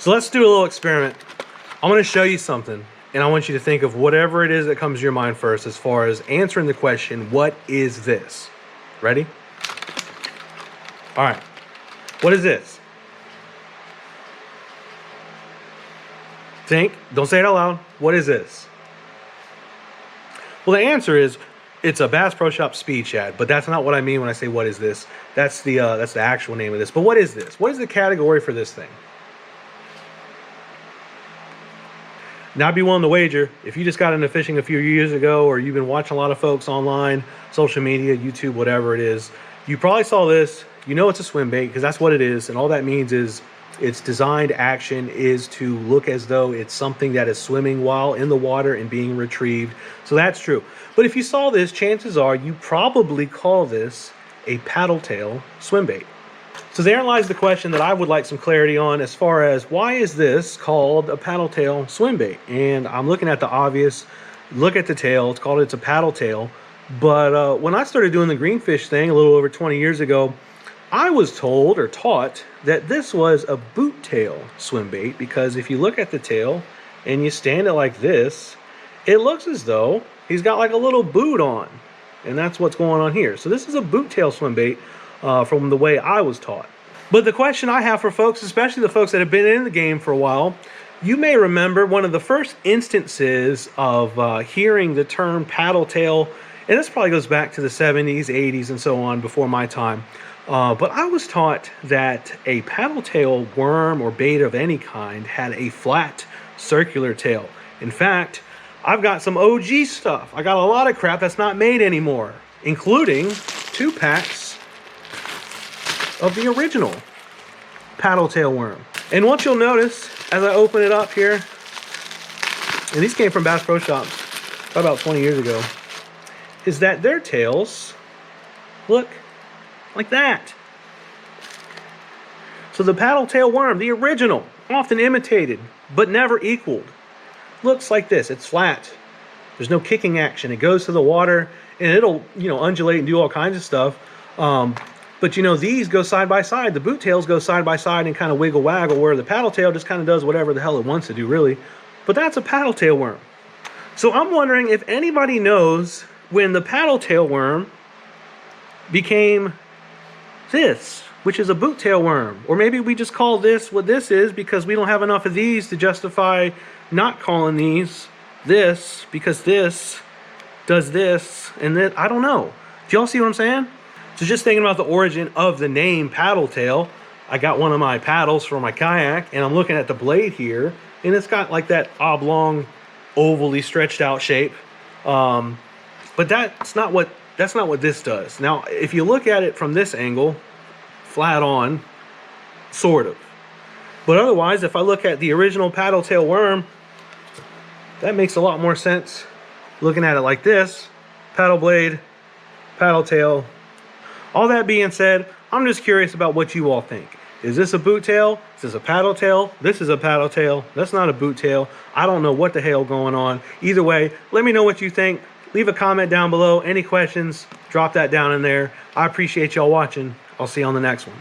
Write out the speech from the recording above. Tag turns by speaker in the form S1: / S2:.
S1: So let's do a little experiment. I'm going to show you something, and I want you to think of whatever it is that comes to your mind first as far as answering the question, what is this? Ready? All right. What is this? Think. Don't say it out loud. What is this? Well, the answer is it's a Bass Pro Shop speed chat, but that's not what I mean when I say what is this. That's the actual name of this. But what is this? What is the category for this thing? Now, I'd be willing to wager, if you just got into fishing a few years ago, or you've been watching a lot of folks online, social media, YouTube, whatever it is, you probably saw this. You know it's a swim bait because that's what it is. And all that means is its designed action is to look as though it's something that is swimming while in the water and being retrieved. So that's true. But if you saw this, chances are you probably call this a paddle tail swim bait. So therein lies the question that I would like some clarity on as far as why is this called a paddle tail swim bait? And I'm looking at the obvious. Look at the tail. It's a paddle tail. But when I started doing the greenfish thing a little over 20 years ago, I was told or taught that this was a boot tail swim bait, because if you look at the tail and you stand it like this, it looks as though he's got like a little boot on, and that's what's going on here. So this is a boot tail swim bait from the way I was taught. But the question I have for folks, especially the folks that have been in the game for a while, you may remember one of the first instances of hearing the term paddle tail, and this probably goes back to the 70s, 80s, and so on, before my time. But I was taught that a paddle tail worm or bait of any kind had a flat circular tail. In fact, I've got some OG stuff. I got a lot of crap that's not made anymore, including 2 packs of the original paddle tail worm. And what you'll notice as I open it up here, and these came from Bass Pro Shops about 20 years ago, is that their tails look like that. So the paddle tail worm, the original, often imitated but never equaled, looks like this. It's flat. There's no kicking action. It goes to the water and it'll, undulate and do all kinds of stuff. But these go side by side. The boot tails go side by side and kind of wiggle waggle, where the paddle tail just kind of does whatever the hell it wants to do, really. But that's a paddle tail worm. So I'm wondering if anybody knows when the paddle tail worm became this, which is a boot tail worm. Or maybe we just call this what this is because we don't have enough of these to justify not calling these this, because this does this and that. I don't know. Do y'all see what I'm saying? So just thinking about the origin of the name paddle tail, I got one of my paddles for my kayak and I'm looking at the blade here, and it's got like that oblong, ovally stretched out shape. But that's not what this does. Now, if you look at it from this angle, flat on, sort of. But otherwise, if I look at the original paddle tail worm, that makes a lot more sense. Looking at it like this, paddle blade, paddle tail. All that being said, I'm just curious about what you all think. Is this a boot tail? Is this a paddle tail? This is a paddle tail. That's not a boot tail. I don't know what the hell going on. Either way, let me know what you think. Leave a comment down below. Any questions, drop that down in there. I appreciate y'all watching. I'll see you on the next one.